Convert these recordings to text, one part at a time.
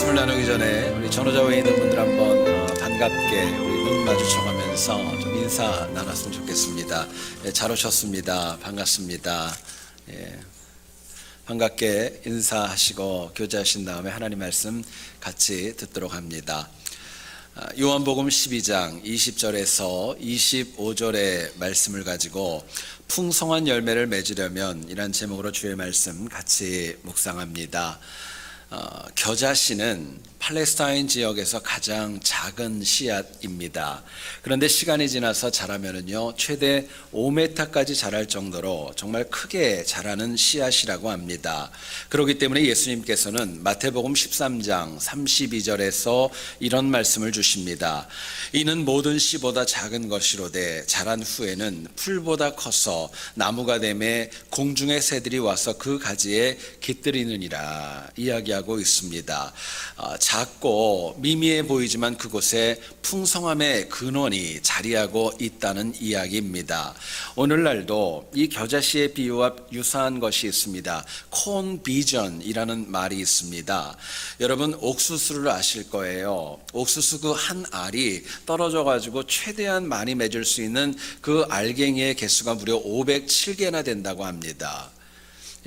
말씀을 나누기 전에 우리 전호자에 있는 분들 한번 반갑게 우리 눈 마주쳐가면서 좀 인사 나눴으면 좋겠습니다. 잘 오셨습니다. 반갑습니다. 반갑게 인사하시고 교제하신 다음에 하나님 말씀 같이 듣도록 합니다. 요한복음 12장 20절에서 25절의 말씀을 가지고 풍성한 열매를 맺으려면 이란 제목으로 주의 말씀 같이 묵상합니다. 겨자씨는 팔레스타인 지역에서 가장 작은 씨앗입니다. 그런데 시간이 지나서 자라면은요 최대 5m까지 자랄 정도로 정말 크게 자라는 씨앗이라고 합니다. 그렇기 때문에 예수님께서는 마태복음 13장 32절에서 이런 말씀을 주십니다. 이는 모든 씨보다 작은 것이로되 자란 후에는 풀보다 커서 나무가 되매 공중의 새들이 와서 그 가지에 깃들이느니라 이야기하고 있습니다. 작고 미미해 보이지만 그곳에 풍성함의 근원이 자리하고 있다는 이야기입니다. 오늘날도 이 겨자씨의 비유와 유사한 것이 있습니다. 콘비전이라는 말이 있습니다. 여러분 옥수수를 아실 거예요. 옥수수 그 한 알이 떨어져 가지고 최대한 많이 맺을 수 있는 그 알갱이의 개수가 무려 507개나 된다고 합니다.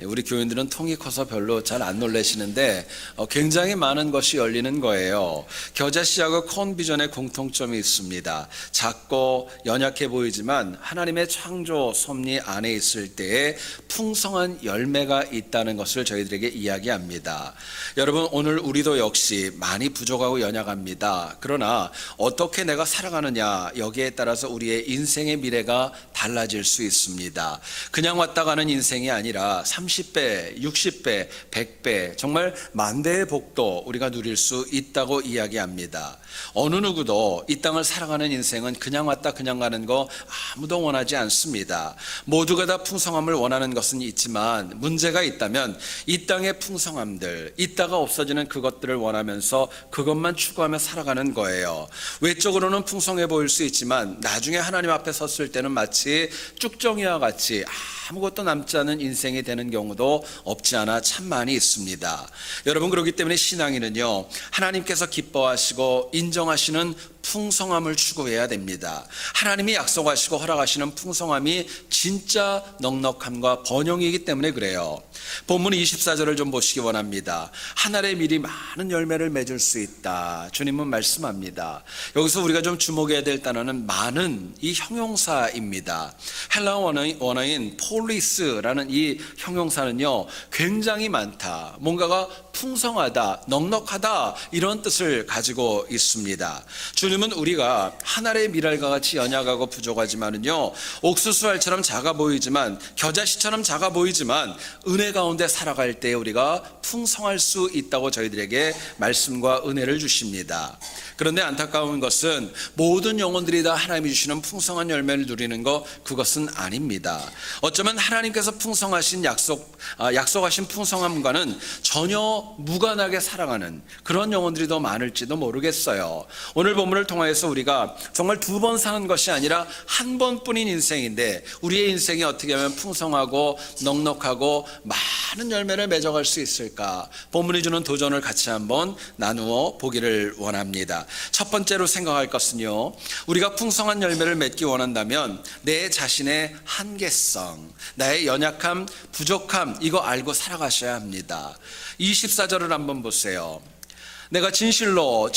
우리 교인들은 통이 커서 별로 잘 안 놀라시는데 굉장히 많은 것이 열리는 거예요. 겨자씨하고 콘비전의 공통점이 있습니다. 작고 연약해 보이지만 하나님의 창조 섭리 안에 있을 때에 풍성한 열매가 있다는 것을 저희들에게 이야기합니다. 여러분 오늘 우리도 역시 많이 부족하고 연약합니다. 그러나 어떻게 내가 살아가느냐 여기에 따라서 우리의 인생의 미래가 달라질 수 있습니다. 그냥 왔다 가는 인생이 아니라 30배, 60배, 100배 정말 만대의 복도 우리가 누릴 수 있다고 이야기합니다. 어느 누구도 이 땅을 살아가는 인생은 그냥 왔다 그냥 가는 거 아무도 원하지 않습니다. 모두가 다 풍성함을 원하는 것은 있지만 문제가 있다면 이 땅의 풍성함들, 있다가 없어지는 그것들을 원하면서 그것만 추구하며 살아가는 거예요. 외적으로는 풍성해 보일 수 있지만 나중에 하나님 앞에 섰을 때는 마치 쭉정이와 같이 아무것도 남지 않은 인생이 되는 경우도 없지 않아 참 많이 있습니다. 여러분 그렇기 때문에 신앙인은요 하나님께서 기뻐하시고 인정하시는 풍성함을 추구해야 됩니다. 하나님이 약속하시고 허락하시는 풍성함이 진짜 넉넉함과 번영이기 때문에 그래요. 본문 24절을 좀 보시기 원합니다. 한 알의 밀이 많은 열매를 맺을 수 있다. 주님은 말씀합니다. 여기서 우리가 좀 주목해야 될 단어는 많은 이 형용사입니다. 헬라어 원어인 폴리스라는 이 형용사는요 굉장히 많다, 뭔가가 풍성하다, 넉넉하다 이런 뜻을 가지고 있습니다. 주님은 우리가 한 알의 밀알과 같이 연약하고 부족하지만은요 옥수수알처럼 작아 보이지만 겨자씨처럼 작아 보이지만 은혜 가운데 살아갈 때 우리가 풍성할 수 있다고 저희들에게 말씀과 은혜를 주십니다. 그런데 안타까운 것은 모든 영혼들이 다 하나님이 주시는 풍성한 열매를 누리는 것 그것은 아닙니다. 어쩌면 하나님께서 풍성하신 약속하신 풍성함과는 전혀 무관하게 살아가는 그런 영혼들이 더 많을지도 모르겠어요. 오늘 본문을 통해서 우리가 정말 두 번 사는 것이 아니라 한 번뿐인 인생인데 우리의 인생이 어떻게 하면 풍성하고 넉넉하고 많은 열매를 맺어갈 수 있을까? 본문이 주는 도전을 같이 한번 나누어 보기를 원합니다. 첫 번째로 생각할 것은요 우리가 풍성한 열매를 맺기 원한다면 내 자신의 한계성, 나의 연약함, 부족함 이거 알고 살아가셔야 합니다. 24절을 한번 보세요. 내가 진실로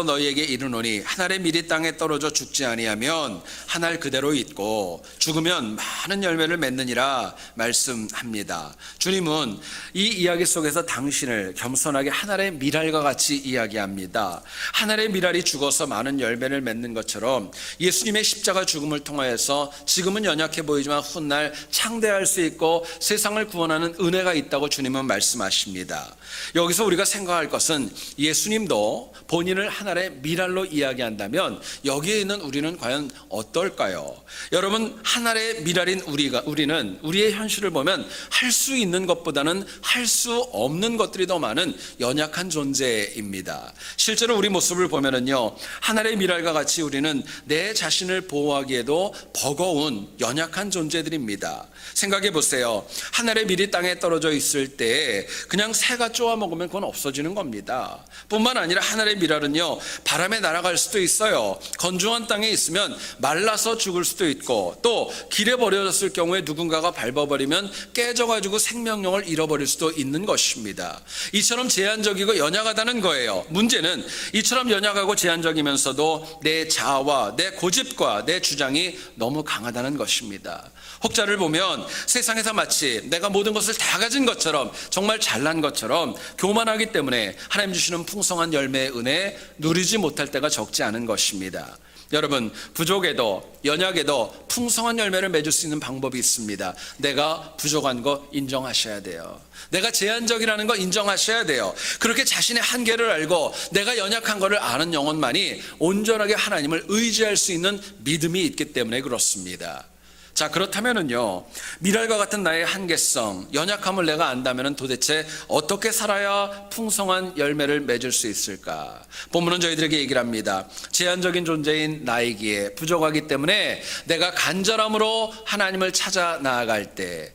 너희에게 이르노니 한 알의 밀이 땅에 떨어져 죽지 아니하면 한 알 그대로 있고 죽으면 많은 열매를 맺느니라 말씀합니다. 주님은 이 이야기 속에서 당신을 겸손하게 한 알의 밀알과 같이 이야기합니다. 한 알의 밀알이 죽어서 많은 열매를 맺는 것처럼 예수님의 십자가 죽음을 통하여서 지금은 연약해 보이지만 훗날 창대할 수 있고 세상을 구원하는 은혜가 있다고 주님은 말씀하십니다. 여기서 우리가 생각할 것은 예수님도 본인을 한 알의 밀알로 이야기한다면 여기에 있는 우리는 과연 어떨까요? 여러분 한 알의 밀알인 우리는 우리의 현실을 보면 할 수 있는 것보다는 할 수 없는 것들이 더 많은 연약한 존재입니다. 실제로 우리 모습을 보면은요 한 알의 밀알과 같이 우리는 내 자신을 보호하기에도 버거운 연약한 존재들입니다. 생각해 보세요. 한 알의 밀이 땅에 떨어져 있을 때 그냥 새가 쪼아 먹으면 그건 없어지는 겁니다. 뿐만 아니라 하늘의 밀알은요, 바람에 날아갈 수도 있어요. 건조한 땅에 있으면 말라서 죽을 수도 있고, 또 길에 버려졌을 경우에 누군가가 밟아버리면 깨져가지고 생명력을 잃어버릴 수도 있는 것입니다. 이처럼 제한적이고 연약하다는 거예요. 문제는 이처럼 연약하고 제한적이면서도 내 자아와 내 고집과 내 주장이 너무 강하다는 것입니다. 혹자를 보면 세상에서 마치 내가 모든 것을 다 가진 것처럼, 정말 잘난 것처럼 교만하기 때문에 하나님 주시는 풍성한 열매의 은혜 누리지 못할 때가 적지 않은 것입니다. 여러분, 부족에도 연약에도 풍성한 열매를 맺을 수 있는 방법이 있습니다. 내가 부족한 거 인정하셔야 돼요. 내가 제한적이라는 거 인정하셔야 돼요. 그렇게 자신의 한계를 알고 내가 연약한 것을 아는 영혼만이 온전하게 하나님을 의지할 수 있는 믿음이 있기 때문에 그렇습니다. 자, 그렇다면은요, 밀알과 같은 나의 한계성, 연약함을 내가 안다면은 도대체 어떻게 살아야 풍성한 열매를 맺을 수 있을까? 본문은 저희들에게 얘기를 합니다. 제한적인 존재인 나이기에 부족하기 때문에 내가 간절함으로 하나님을 찾아 나아갈 때,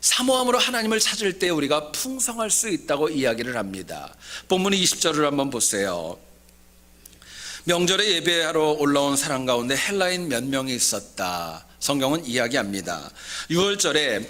사모함으로 하나님을 찾을 때 우리가 풍성할 수 있다고 이야기를 합니다. 본문 20절을 한번 보세요. 명절에 예배하러 올라온 사람 가운데 헬라인 몇 명이 있었다. 성경은 이야기합니다. 6월절에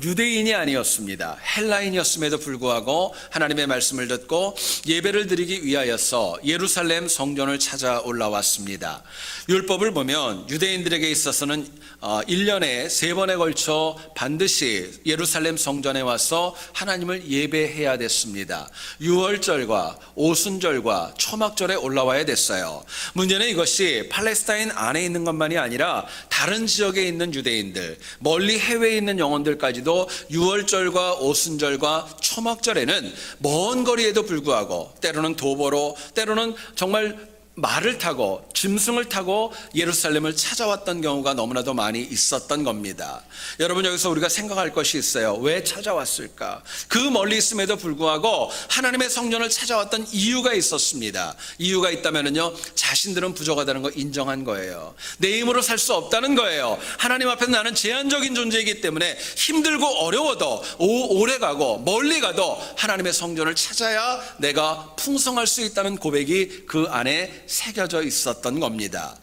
유대인이 아니었습니다. 헬라인이었음에도 불구하고 하나님의 말씀을 듣고 예배를 드리기 위하여서 예루살렘 성전을 찾아 올라왔습니다. 율법을 보면 유대인들에게 있어서는 1년에 3번에 걸쳐 반드시 예루살렘 성전에 와서 하나님을 예배해야 됐습니다. 6월절과 오순절과 초막절에 올라와야 됐어요. 문제는 이것이 팔레스타인 안에 있는 것만이 아니라 다른 지역에 있는 유대인들, 멀리 해외에 있는 영혼들까지도 6월절과 오순절과 초막절에는 먼 거리에도 불구하고 때로는 도보로, 때로는 정말 말을 타고 짐승을 타고 예루살렘을 찾아왔던 경우가 너무나도 많이 있었던 겁니다. 여러분, 여기서 우리가 생각할 것이 있어요. 왜 찾아왔을까? 그 멀리 있음에도 불구하고 하나님의 성전을 찾아왔던 이유가 있었습니다. 이유가 있다면요, 자신들은 부족하다는 거 인정한 거예요. 내 힘으로 살 수 없다는 거예요. 하나님 앞에서 나는 제한적인 존재이기 때문에 힘들고 어려워도 오래 가고 멀리 가도 하나님의 성전을 찾아야 내가 풍성할 수 있다는 고백이 그 안에 새겨져 있었던 겁니다.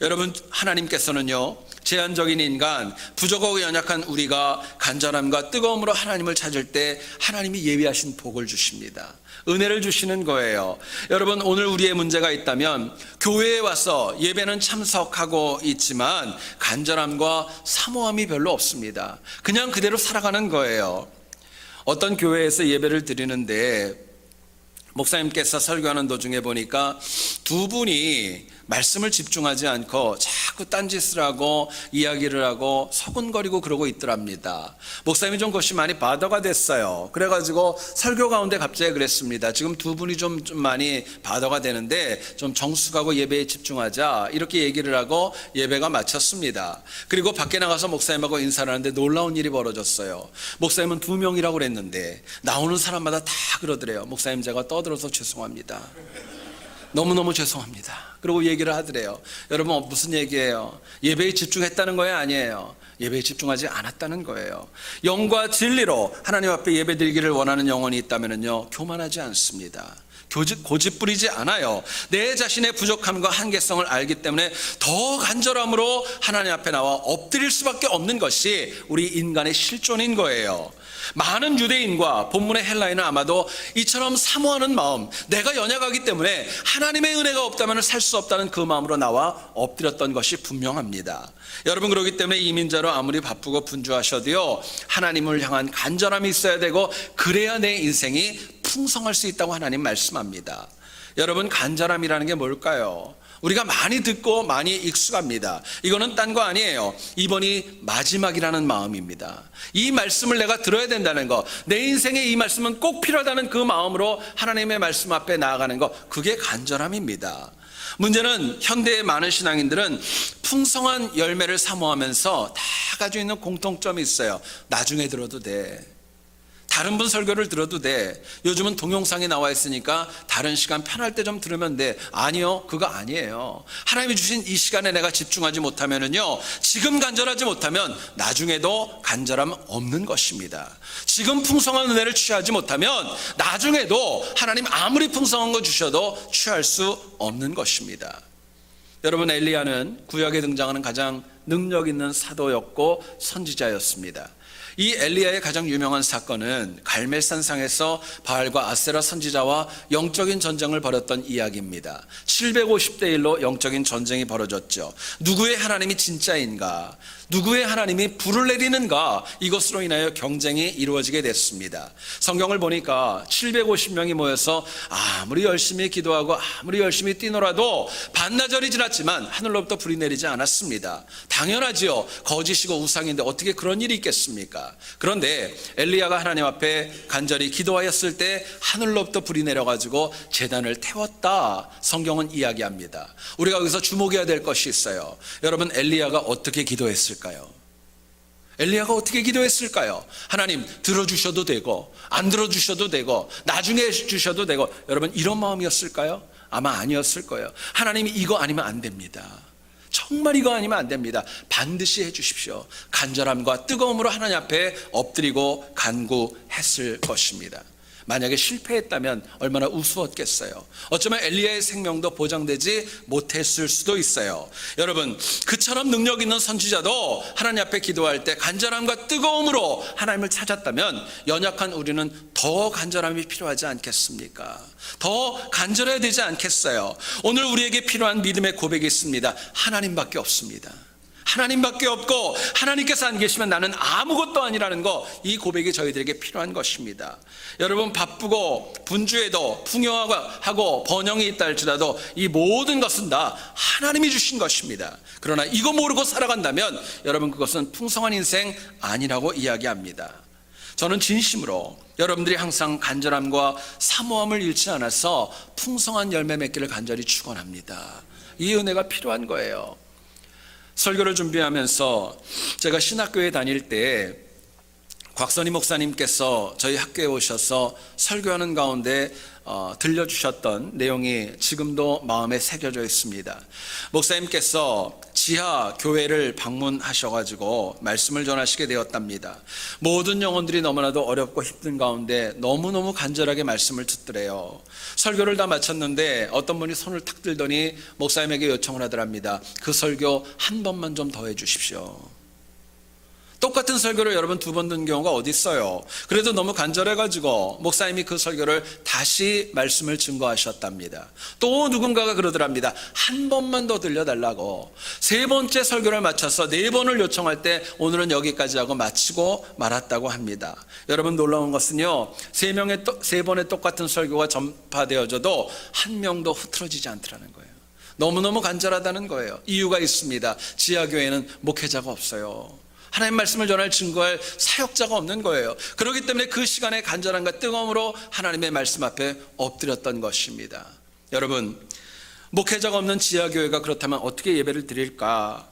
여러분, 하나님께서는요, 제한적인 인간, 부족하고 연약한 우리가 간절함과 뜨거움으로 하나님을 찾을 때 하나님이 예비하신 복을 주십니다. 은혜를 주시는 거예요. 여러분, 오늘 우리의 문제가 있다면 교회에 와서 예배는 참석하고 있지만 간절함과 사모함이 별로 없습니다. 그냥 그대로 살아가는 거예요. 어떤 교회에서 예배를 드리는데 목사님께서 설교하는 도중에 보니까 두 분이 말씀을 집중하지 않고 자꾸 딴짓을 하고 이야기를 하고 서근거리고 그러고 있더랍니다. 목사님이 좀 그것이 많이 바더가 됐어요. 그래가지고 설교 가운데 갑자기 그랬습니다. 지금 두 분이 좀 많이 바더가 되는데 좀 정숙하고 예배에 집중하자, 이렇게 얘기를 하고 예배가 마쳤습니다. 그리고 밖에 나가서 목사님하고 인사를 하는데 놀라운 일이 벌어졌어요. 목사님은 2명이라고 그랬는데 나오는 사람마다 다 그러더래요. 목사님, 제가 떠들어서 죄송합니다. 너무너무 죄송합니다. 그리고 얘기를 하더래요. 여러분, 무슨 얘기예요? 예배에 집중했다는 거예요? 아니에요. 예배에 집중하지 않았다는 거예요. 영과 진리로 하나님 앞에 예배 드리기를 원하는 영혼이 있다면요, 교만하지 않습니다. 고집 부리지 않아요. 내 자신의 부족함과 한계성을 알기 때문에 더 간절함으로 하나님 앞에 나와 엎드릴 수밖에 없는 것이 우리 인간의 실존인 거예요. 많은 유대인과 본문의 헬라인은 아마도 이처럼 사모하는 마음, 내가 연약하기 때문에 하나님의 은혜가 없다면 살 수 없다는 그 마음으로 나와 엎드렸던 것이 분명합니다. 여러분, 그렇기 때문에 이민자로 아무리 바쁘고 분주하셔도요, 하나님을 향한 간절함이 있어야 되고, 그래야 내 인생이 풍성할 수 있다고 하나님 말씀합니다. 여러분, 간절함이라는 게 뭘까요? 우리가 많이 듣고 많이 익숙합니다. 이거는 딴 거 아니에요. 이번이 마지막이라는 마음입니다. 이 말씀을 내가 들어야 된다는 거, 내 인생에 이 말씀은 꼭 필요하다는 그 마음으로 하나님의 말씀 앞에 나아가는 거, 그게 간절함입니다. 문제는 현대의 많은 신앙인들은 풍성한 열매를 사모하면서 다 가지고 있는 공통점이 있어요. 나중에 들어도 돼. 다른 분 설교를 들어도 돼. 요즘은 동영상이 나와 있으니까 다른 시간 편할 때 좀 들으면 돼. 아니요, 그거 아니에요. 하나님이 주신 이 시간에 내가 집중하지 못하면은요, 지금 간절하지 못하면 나중에도 간절함 없는 것입니다. 지금 풍성한 은혜를 취하지 못하면 나중에도 하나님 아무리 풍성한 거 주셔도 취할 수 없는 것입니다. 여러분, 엘리야는 구약에 등장하는 가장 능력 있는 사도였고 선지자였습니다. 이 엘리야의 가장 유명한 사건은 갈멜산상에서 바알과 아세라 선지자와 영적인 전쟁을 벌였던 이야기입니다. 750대 1로 영적인 전쟁이 벌어졌죠. 누구의 하나님이 진짜인가, 누구의 하나님이 불을 내리는가, 이것으로 인하여 경쟁이 이루어지게 됐습니다. 성경을 보니까 750명이 모여서 아무리 열심히 기도하고 아무리 열심히 뛰노라도 반나절이 지났지만 하늘로부터 불이 내리지 않았습니다. 당연하지요. 거짓이고 우상인데 어떻게 그런 일이 있겠습니까? 그런데 엘리야가 하나님 앞에 간절히 기도하였을 때 하늘로부터 불이 내려가지고 제단을 태웠다, 성경은 이야기합니다. 우리가 여기서 주목해야 될 것이 있어요. 여러분, 엘리야가 어떻게 기도했을까요? 엘리야가 어떻게 기도했을까요? 하나님, 들어주셔도 되고 안 들어주셔도 되고 나중에 주셔도 되고, 여러분, 이런 마음이었을까요? 아마 아니었을 거예요. 하나님이 이거 아니면 안 됩니다. 정말 이거 아니면 안 됩니다. 반드시 해주십시오. 간절함과 뜨거움으로 하나님 앞에 엎드리고 간구했을 것입니다. 만약에 실패했다면 얼마나 우스웠겠어요. 어쩌면 엘리야의 생명도 보장되지 못했을 수도 있어요. 여러분, 그처럼 능력 있는 선지자도 하나님 앞에 기도할 때 간절함과 뜨거움으로 하나님을 찾았다면 연약한 우리는 더 간절함이 필요하지 않겠습니까? 더 간절해야 되지 않겠어요? 오늘 우리에게 필요한 믿음의 고백이 있습니다. 하나님밖에 없습니다. 하나님밖에 없고 하나님께서 안 계시면 나는 아무것도 아니라는 거, 이 고백이 저희들에게 필요한 것입니다. 여러분, 바쁘고 분주해도 풍요하고 번영이 있다 할지라도 이 모든 것은 다 하나님이 주신 것입니다. 그러나 이거 모르고 살아간다면 여러분, 그것은 풍성한 인생 아니라고 이야기합니다. 저는 진심으로 여러분들이 항상 간절함과 사모함을 잃지 않아서 풍성한 열매 맺기를 간절히 축원합니다. 이 은혜가 필요한 거예요. 설교를 준비하면서 제가 신학교에 다닐 때 곽선희 목사님께서 저희 학교에 오셔서 설교하는 가운데 들려주셨던 내용이 지금도 마음에 새겨져 있습니다. 목사님께서 지하 교회를 방문하셔가지고 말씀을 전하시게 되었답니다. 모든 영혼들이 너무나도 어렵고 힘든 가운데 너무너무 간절하게 말씀을 듣더래요. 설교를 다 마쳤는데 어떤 분이 손을 탁 들더니 목사님에게 요청을 하더랍니다. 그 설교 한 번만 좀 더 해주십시오. 똑같은 설교를 여러분 2번 듣는 경우가 어디 있어요? 그래도 너무 간절해가지고 목사님이 그 설교를 다시 말씀을 증거하셨답니다. 또 누군가가 그러더랍니다. 한 번만 더 들려달라고. 3번째 설교를 마쳐서 4번을 요청할 때 오늘은 여기까지 하고 마치고 말았다고 합니다. 여러분, 놀라운 것은요, 3번의 똑같은 설교가 전파되어져도 한 명도 흐트러지지 않더라는 거예요. 너무너무 간절하다는 거예요. 이유가 있습니다. 지하교회는 목회자가 없어요. 하나님 말씀을 전할 증거할 사역자가 없는 거예요. 그렇기 때문에 그 시간에 간절함과 뜨거움으로 하나님의 말씀 앞에 엎드렸던 것입니다. 여러분, 목회자가 없는 지하교회가 그렇다면 어떻게 예배를 드릴까?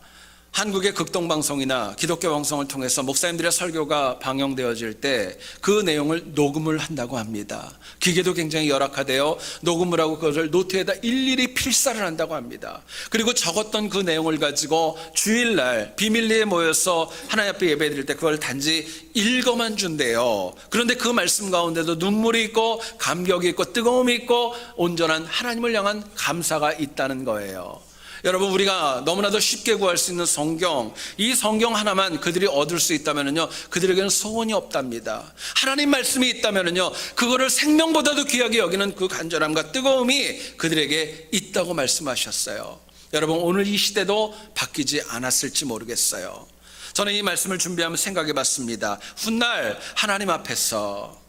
한국의 극동방송이나 기독교 방송을 통해서 목사님들의 설교가 방영되어질 때 그 내용을 녹음을 한다고 합니다. 기계도 굉장히 열악하되어 녹음을 하고 그것을 노트에다 일일이 필사를 한다고 합니다. 그리고 적었던 그 내용을 가지고 주일날 비밀리에 모여서 하나님 앞에 예배 드릴 때 그걸 단지 읽어만 준대요. 그런데 그 말씀 가운데도 눈물이 있고 감격이 있고 뜨거움이 있고 온전한 하나님을 향한 감사가 있다는 거예요. 여러분, 우리가 너무나도 쉽게 구할 수 있는 성경, 이 성경 하나만 그들이 얻을 수 있다면요, 그들에게는 소원이 없답니다. 하나님 말씀이 있다면요, 그거를 생명보다도 귀하게 여기는 그 간절함과 뜨거움이 그들에게 있다고 말씀하셨어요. 여러분, 오늘 이 시대도 바뀌지 않았을지 모르겠어요. 저는 이 말씀을 준비하면서 생각해 봤습니다. 훗날 하나님 앞에서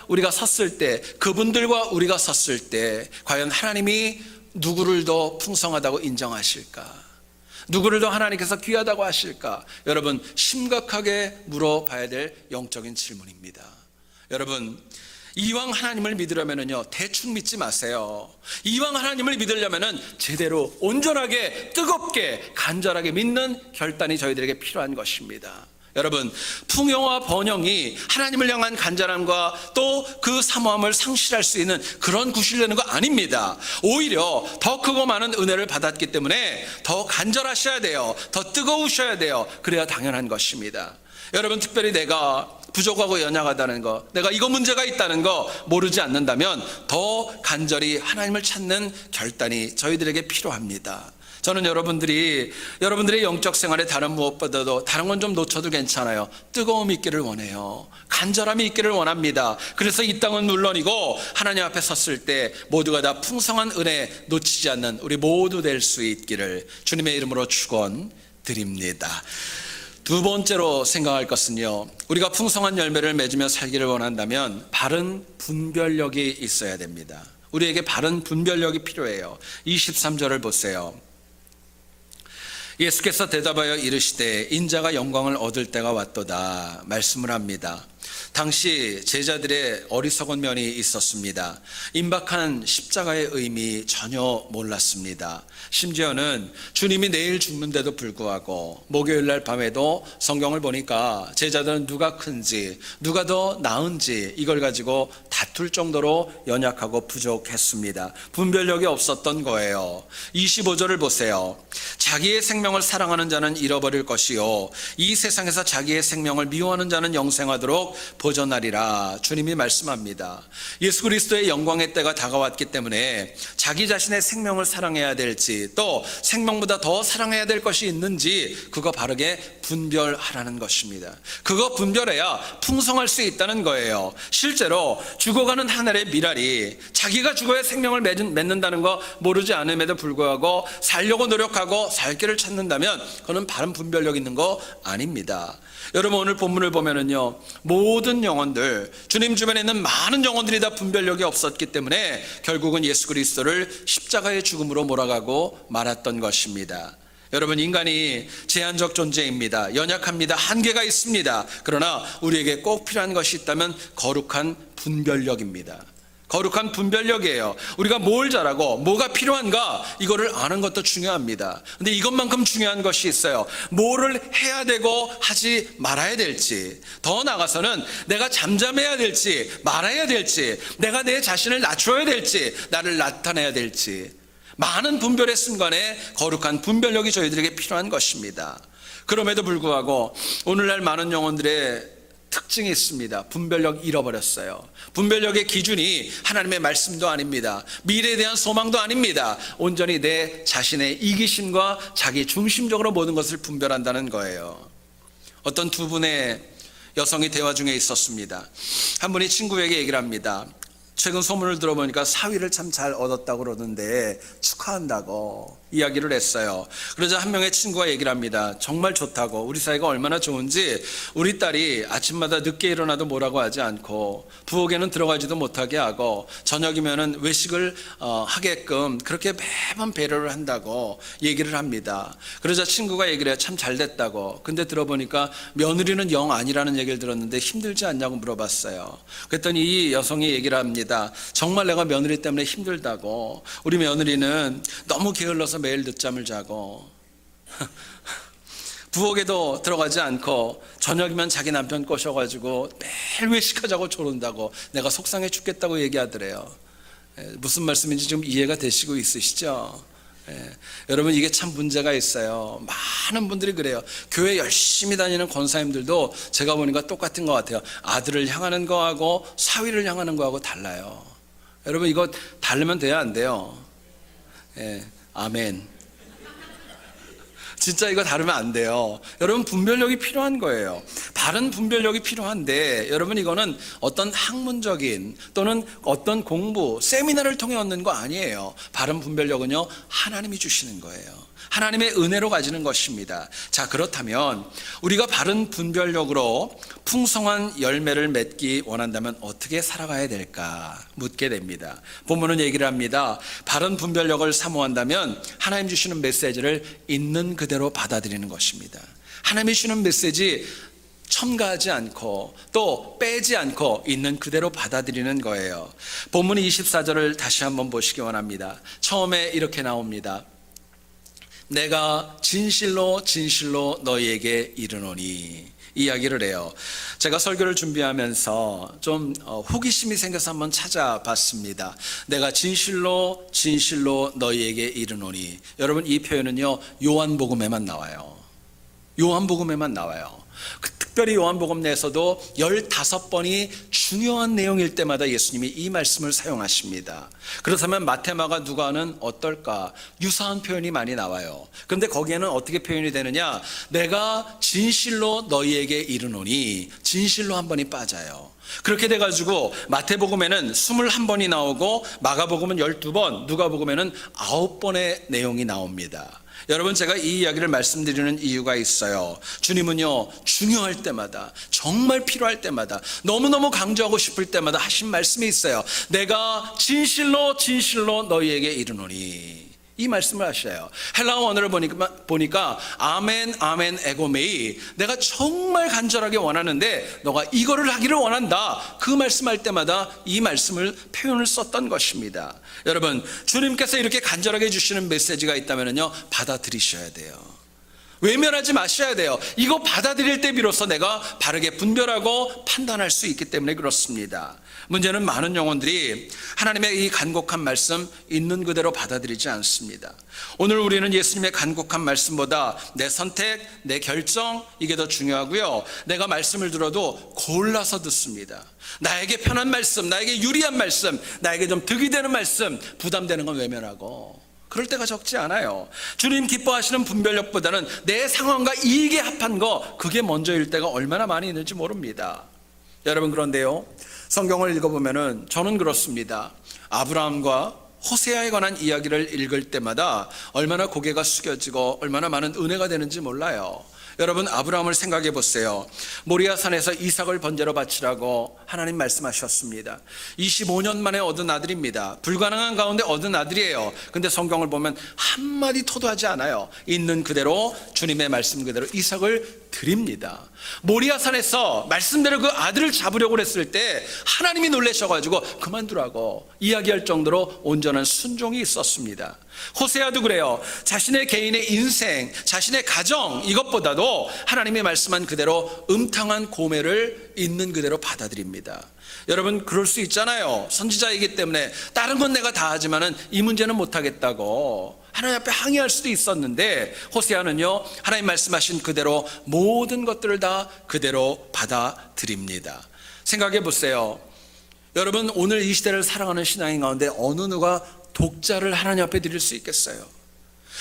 우리가 섰을 때, 그분들과 우리가 섰을 때 과연 하나님이 누구를 더 풍성하다고 인정하실까? 누구를 더 하나님께서 귀하다고 하실까? 여러분, 심각하게 물어봐야 될 영적인 질문입니다. 여러분, 이왕 하나님을 믿으려면요, 대충 믿지 마세요. 이왕 하나님을 믿으려면은 제대로 온전하게 뜨겁게 간절하게 믿는 결단이 저희들에게 필요한 것입니다. 여러분, 풍요와 번영이 하나님을 향한 간절함과 또 그 사모함을 상실할 수 있는 그런 구실을 내는 거 아닙니다. 오히려 더 크고 많은 은혜를 받았기 때문에 더 간절하셔야 돼요. 더 뜨거우셔야 돼요. 그래야 당연한 것입니다. 여러분, 특별히 내가 부족하고 연약하다는 거, 내가 이거 문제가 있다는 거 모르지 않는다면 더 간절히 하나님을 찾는 결단이 저희들에게 필요합니다. 저는 여러분들의 영적 생활에 다른 무엇보다도 다른 건 좀 놓쳐도 괜찮아요. 뜨거움이 있기를 원해요. 간절함이 있기를 원합니다. 그래서 이 땅은 물론이고 하나님 앞에 섰을 때 모두가 다 풍성한 은혜 놓치지 않는 우리 모두 될 수 있기를 주님의 이름으로 축원드립니다. 두 번째로 생각할 것은요, 우리가 풍성한 열매를 맺으며 살기를 원한다면 바른 분별력이 있어야 됩니다. 우리에게 바른 분별력이 필요해요. 23절을 보세요. 예수께서 대답하여 이르시되 인자가 영광을 얻을 때가 왔도다 말씀을 합니다. 당시 제자들의 어리석은 면이 있었습니다. 임박한 십자가의 의미 전혀 몰랐습니다. 심지어는 주님이 내일 죽는데도 불구하고 목요일 날 밤에도 성경을 보니까 제자들은 누가 큰지 누가 더 나은지 이걸 가지고 다툴 정도로 연약하고 부족했습니다. 분별력이 없었던 거예요. 25절을 보세요. 자기의 생명을 사랑하는 자는 잃어버릴 것이요 이 세상에서 자기의 생명을 미워하는 자는 영생하도록 보존하리라 주님이 말씀합니다. 예수 그리스도의 영광의 때가 다가왔기 때문에 자기 자신의 생명을 사랑해야 될지 또 생명보다 더 사랑해야 될 것이 있는지 그거 바르게 분별하라는 것입니다. 그거 분별해야 풍성할 수 있다는 거예요. 실제로 죽어가는 하늘의 미랄이 자기가 죽어야 생명을 맺는다는 거 모르지 않음에도 불구하고 살려고 노력하고 살 길을 찾는다면 그건 바른 분별력 있는 거 아닙니다. 여러분, 오늘 본문을 보면은요, 모든 영혼들, 주님 주변에 있는 많은 영혼들이 다 분별력이 없었기 때문에 결국은 예수 그리스도를 십자가의 죽음으로 몰아가고 말았던 것입니다. 여러분, 인간이 제한적 존재입니다. 연약합니다. 한계가 있습니다. 그러나 우리에게 꼭 필요한 것이 있다면 거룩한 분별력입니다. 거룩한 분별력이에요. 우리가 뭘 잘하고 뭐가 필요한가 이거를 아는 것도 중요합니다. 근데 이것만큼 중요한 것이 있어요. 뭐를 해야 되고 하지 말아야 될지, 더 나아가서는 내가 잠잠해야 될지 말아야 될지, 내가 내 자신을 낮춰야 될지 나를 나타내야 될지, 많은 분별의 순간에 거룩한 분별력이 저희들에게 필요한 것입니다. 그럼에도 불구하고 오늘날 많은 영혼들의 특징이 있습니다. 분별력 잃어버렸어요. 분별력의 기준이 하나님의 말씀도 아닙니다. 미래에 대한 소망도 아닙니다. 온전히 내 자신의 이기심과 자기 중심적으로 모든 것을 분별한다는 거예요. 어떤 두 분의 여성이 대화 중에 있었습니다. 한 분이 친구에게 얘기를 합니다. 최근 소문을 들어보니까 사위를 참 잘 얻었다고 그러는데 축하한다고 이야기를 했어요. 그러자 한 명의 친구가 얘기를 합니다. 정말 좋다고, 우리 사이가 얼마나 좋은지 우리 딸이 아침마다 늦게 일어나도 뭐라고 하지 않고 부엌에는 들어가지도 못하게 하고 저녁이면은 외식을 하게끔 그렇게 매번 배려를 한다고 얘기를 합니다. 그러자 친구가 얘기를 해요. 참 잘됐다고. 근데 들어보니까 며느리는 영 아니라는 얘기를 들었는데 힘들지 않냐고 물어봤어요. 그랬더니 이 여성이 얘기를 합니다. 정말 내가 며느리 때문에 힘들다고. 우리 며느리는 너무 게을러서 매일 늦잠을 자고 부엌에도 들어가지 않고 저녁이면 자기 남편 꼬셔가지고 매일 외식하자고 조른다고 내가 속상해 죽겠다고 얘기하더래요. 무슨 말씀인지 좀 이해가 되시고 있으시죠? 여러분, 이게 참 문제가 있어요. 많은 분들이 그래요. 교회 열심히 다니는 권사님들도 제가 보니까 똑같은 것 같아요. 아들을 향하는 거하고 사위를 향하는 거하고 달라요. 여러분, 이거 다르면 돼야 안 돼요? 아멘. 진짜 이거 다르면 안 돼요. 여러분, 분별력이 필요한 거예요. 바른 분별력이 필요한데 여러분, 이거는 어떤 학문적인 또는 어떤 공부, 세미나를 통해 얻는 거 아니에요. 바른 분별력은요, 하나님이 주시는 거예요. 하나님의 은혜로 가지는 것입니다. 자, 그렇다면 우리가 바른 분별력으로 풍성한 열매를 맺기 원한다면 어떻게 살아가야 될까 묻게 됩니다. 본문은 얘기를 합니다. 바른 분별력을 사모한다면 하나님 주시는 메시지를 있는 그대로 받아들이는 것입니다. 하나님이 주시는 메시지 첨가하지 않고 또 빼지 않고 있는 그대로 받아들이는 거예요. 본문 24절을 다시 한번 보시기 원합니다. 처음에 이렇게 나옵니다. 내가 진실로 진실로 너희에게 이르노니. 이야기를 해요. 제가 설교를 준비하면서 좀 호기심이 생겨서 한번 찾아봤습니다. 내가 진실로 진실로 너희에게 이르노니. 여러분, 이 표현은요 요한복음에만 나와요. 요한복음에만 나와요. 특별히 요한복음 내에서도 15번이 중요한 내용일 때마다 예수님이 이 말씀을 사용하십니다. 그렇다면 마태, 마가, 누가는 어떨까? 유사한 표현이 많이 나와요. 그런데 거기에는 어떻게 표현이 되느냐? 내가 진실로 너희에게 이르노니. 진실로 한 번이 빠져요. 그렇게 돼가지고 마태복음에는 21번이 나오고 마가복음은 12번, 누가복음에는 9번의 내용이 나옵니다. 여러분, 제가 이 이야기를 말씀드리는 이유가 있어요. 주님은요 중요할 때마다, 정말 필요할 때마다, 너무너무 강조하고 싶을 때마다 하신 말씀이 있어요. 내가 진실로 진실로 너희에게 이르노니. 이 말씀을 하셔요. 헬라어 원어를 보니까 아멘 아멘 에고메이, 내가 정말 간절하게 원하는데 너가 이거를 하기를 원한다. 그 말씀할 때마다 이 말씀을 표현을 썼던 것입니다. 여러분, 주님께서 이렇게 간절하게 주시는 메시지가 있다면요 받아들이셔야 돼요. 외면하지 마셔야 돼요. 이거 받아들일 때 비로소 내가 바르게 분별하고 판단할 수 있기 때문에 그렇습니다. 문제는 많은 영혼들이 하나님의 이 간곡한 말씀 있는 그대로 받아들이지 않습니다. 오늘 우리는 예수님의 간곡한 말씀보다 내 선택, 내 결정, 이게 더 중요하고요, 내가 말씀을 들어도 골라서 듣습니다. 나에게 편한 말씀, 나에게 유리한 말씀, 나에게 좀 득이 되는 말씀, 부담되는 건 외면하고, 그럴 때가 적지 않아요. 주님 기뻐하시는 분별력보다는 내 상황과 이익에 합한 거, 그게 먼저일 때가 얼마나 많이 있는지 모릅니다. 여러분, 그런데요 성경을 읽어보면은 저는 그렇습니다. 아브라함과 호세아에 관한 이야기를 읽을 때마다 얼마나 고개가 숙여지고 얼마나 많은 은혜가 되는지 몰라요. 여러분, 아브라함을 생각해 보세요. 모리아산에서 이삭을 번제로 바치라고 하나님 말씀하셨습니다. 25년 만에 얻은 아들입니다. 불가능한 가운데 얻은 아들이에요. 근데 성경을 보면 한마디 토도하지 않아요. 있는 그대로 주님의 말씀 그대로 이삭을 드립니다. 모리아산에서 말씀대로 그 아들을 잡으려고 했을 때 하나님이 놀라셔가지고 그만두라고 이야기할 정도로 온전한 순종이 있었습니다. 호세아도 그래요. 자신의 개인의 인생, 자신의 가정, 이것보다도 하나님이 말씀한 그대로 음탕한 고매를 있는 그대로 받아들입니다. 여러분, 그럴 수 있잖아요. 선지자이기 때문에 다른 건 내가 다 하지만은 이 문제는 못하겠다고 하나님 앞에 항의할 수도 있었는데, 호세아는요 하나님 말씀하신 그대로 모든 것들을 다 그대로 받아들입니다. 생각해 보세요. 여러분, 오늘 이 시대를 살아가는 신앙인 가운데 어느 누가 독자를 하나님 앞에 드릴 수 있겠어요?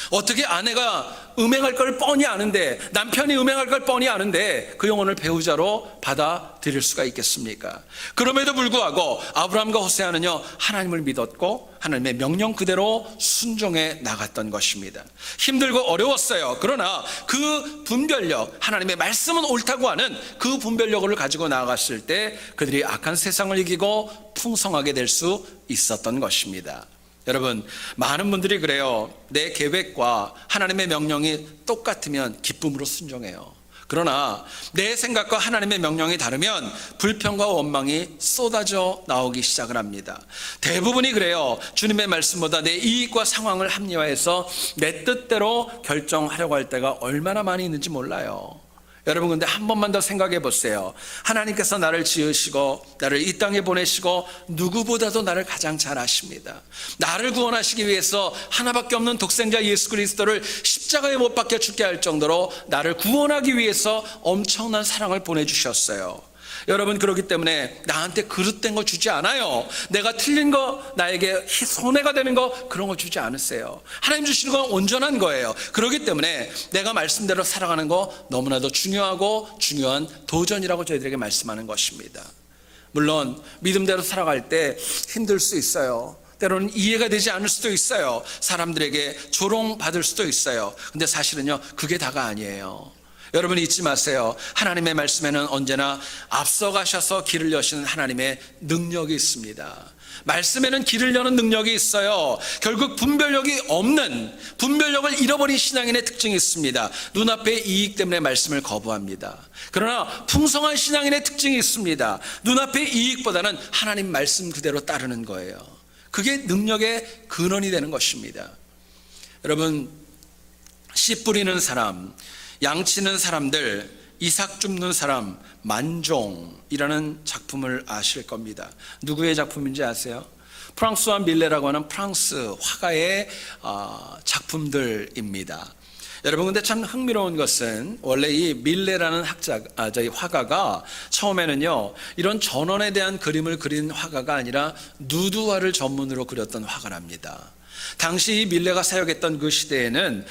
어떻게 아내가 음행할 걸 뻔히 아는데, 남편이 음행할 걸 뻔히 아는데 그 영혼을 배우자로 받아들일 수가 있겠습니까? 그럼에도 불구하고 아브라함과 호세아는요 하나님을 믿었고 하나님의 명령 그대로 순종해 나갔던 것입니다. 힘들고 어려웠어요. 그러나 그 분별력, 하나님의 말씀은 옳다고 하는 그 분별력을 가지고 나아갔을 때 그들이 악한 세상을 이기고 풍성하게 될 수 있었던 것입니다. 여러분, 많은 분들이 그래요. 내 계획과 하나님의 명령이 똑같으면 기쁨으로 순종해요. 그러나 내 생각과 하나님의 명령이 다르면 불평과 원망이 쏟아져 나오기 시작을 합니다. 대부분이 그래요. 주님의 말씀보다 내 이익과 상황을 합리화해서 내 뜻대로 결정하려고 할 때가 얼마나 많이 있는지 몰라요. 여러분, 근데 한 번만 더 생각해 보세요. 하나님께서 나를 지으시고 나를 이 땅에 보내시고 누구보다도 나를 가장 잘 아십니다. 나를 구원하시기 위해서 하나밖에 없는 독생자 예수 그리스도를 십자가에 못 박혀 죽게 할 정도로 나를 구원하기 위해서 엄청난 사랑을 보내주셨어요. 여러분, 그렇기 때문에 나한테 그릇된 거 주지 않아요. 내가 틀린 거, 나에게 손해가 되는 거, 그런 거 주지 않으세요. 하나님 주시는 건 온전한 거예요. 그렇기 때문에 내가 말씀대로 살아가는 거 너무나도 중요하고 중요한 도전이라고 저희들에게 말씀하는 것입니다. 물론 믿음대로 살아갈 때 힘들 수 있어요. 때로는 이해가 되지 않을 수도 있어요. 사람들에게 조롱받을 수도 있어요. 근데 사실은요 그게 다가 아니에요. 여러분, 잊지 마세요. 하나님의 말씀에는 언제나 앞서가셔서 길을 여시는 하나님의 능력이 있습니다. 말씀에는 길을 여는 능력이 있어요. 결국 분별력이 없는, 분별력을 잃어버린 신앙인의 특징이 있습니다. 눈앞의 이익 때문에 말씀을 거부합니다. 그러나 풍성한 신앙인의 특징이 있습니다. 눈앞의 이익보다는 하나님 말씀 그대로 따르는 거예요. 그게 능력의 근원이 되는 것입니다. 여러분, 씨 뿌리는 사람, 양치는 사람들, 이삭 줍는 사람 만종이라는 작품을 아실 겁니다. 누구의 작품인지 아세요? 프랑스와 밀레라고 하는 프랑스 화가의 작품들입니다. 여러분, 근데 참 흥미로운 것은 원래 이 밀레라는 저희 화가가 처음에는요, 이런 전원에 대한 그림을 그린 화가가 아니라 누드화를 전문으로 그렸던 화가랍니다. 당시 이 밀레가 사역했던 그 시대에는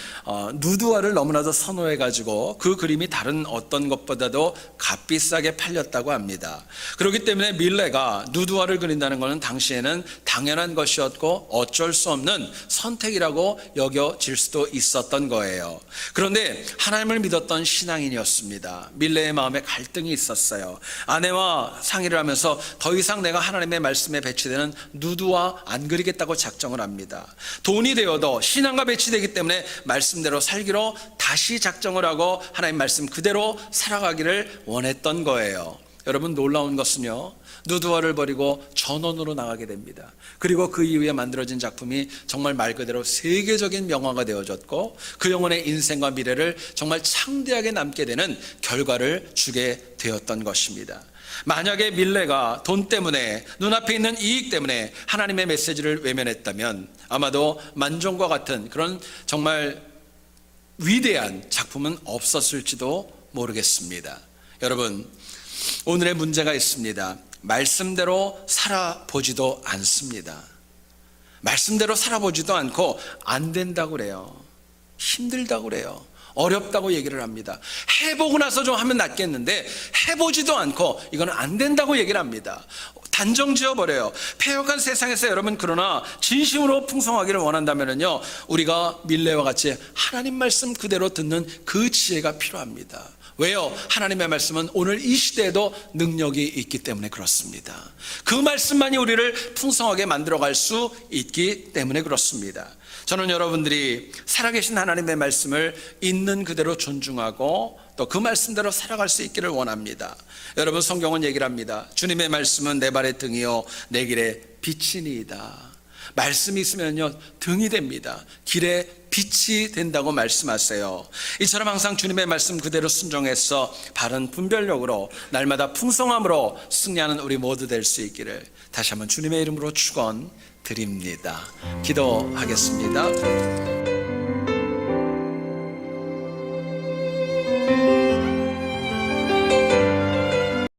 누드화를 너무나도 선호해가지고 그 그림이 다른 어떤 것보다도 값비싸게 팔렸다고 합니다. 그렇기 때문에 밀레가 누드화를 그린다는 것은 당시에는 당연한 것이었고 어쩔 수 없는 선택이라고 여겨질 수도 있었던 거예요. 그런데 하나님을 믿었던 신앙인이었습니다. 밀레의 마음에 갈등이 있었어요. 아내와 상의를 하면서 더 이상 내가 하나님의 말씀에 배치되는 누드화 안 그리겠다고 작정을 합니다. 돈이 되어도 신앙과 배치되기 때문에 말씀대로 살기로 다시 작정을 하고 하나님 말씀 그대로 살아가기를 원했던 거예요. 여러분, 놀라운 것은요, 누드화를 버리고 전원으로 나가게 됩니다. 그리고 그 이후에 만들어진 작품이 정말 말 그대로 세계적인 명화가 되어졌고 그 영혼의 인생과 미래를 정말 창대하게 남게 되는 결과를 주게 되었던 것입니다. 만약에 밀레가 돈 때문에, 눈앞에 있는 이익 때문에 하나님의 메시지를 외면했다면 아마도 만종과 같은 그런 정말 위대한 작품은 없었을지도 모르겠습니다. 여러분, 오늘의 문제가 있습니다. 말씀대로 살아보지도 않습니다. 말씀대로 살아보지도 않고 안 된다고 그래요. 힘들다고 그래요. 어렵다고 얘기를 합니다. 해보고 나서 좀 하면 낫겠는데 해보지도 않고 이거는 안 된다고 얘기를 합니다. 단정 지어버려요. 패역한 세상에서 여러분, 그러나 진심으로 풍성하기를 원한다면요, 우리가 밀레와 같이 하나님 말씀 그대로 듣는 그 지혜가 필요합니다. 왜요? 하나님의 말씀은 오늘 이 시대에도 능력이 있기 때문에 그렇습니다. 그 말씀만이 우리를 풍성하게 만들어갈 수 있기 때문에 그렇습니다. 저는 여러분들이 살아계신 하나님의 말씀을 있는 그대로 존중하고 또 그 말씀대로 살아갈 수 있기를 원합니다. 여러분, 성경은 얘기를 합니다. 주님의 말씀은 내 발의 등이요 내 길의 빛이니이다. 말씀이 있으면요, 등이 됩니다. 길에 빛이 된다고 말씀하세요. 이처럼 항상 주님의 말씀 그대로 순종해서 바른 분별력으로 날마다 풍성함으로 승리하는 우리 모두 될 수 있기를 다시 한번 주님의 이름으로 축원드립니다. 기도하겠습니다.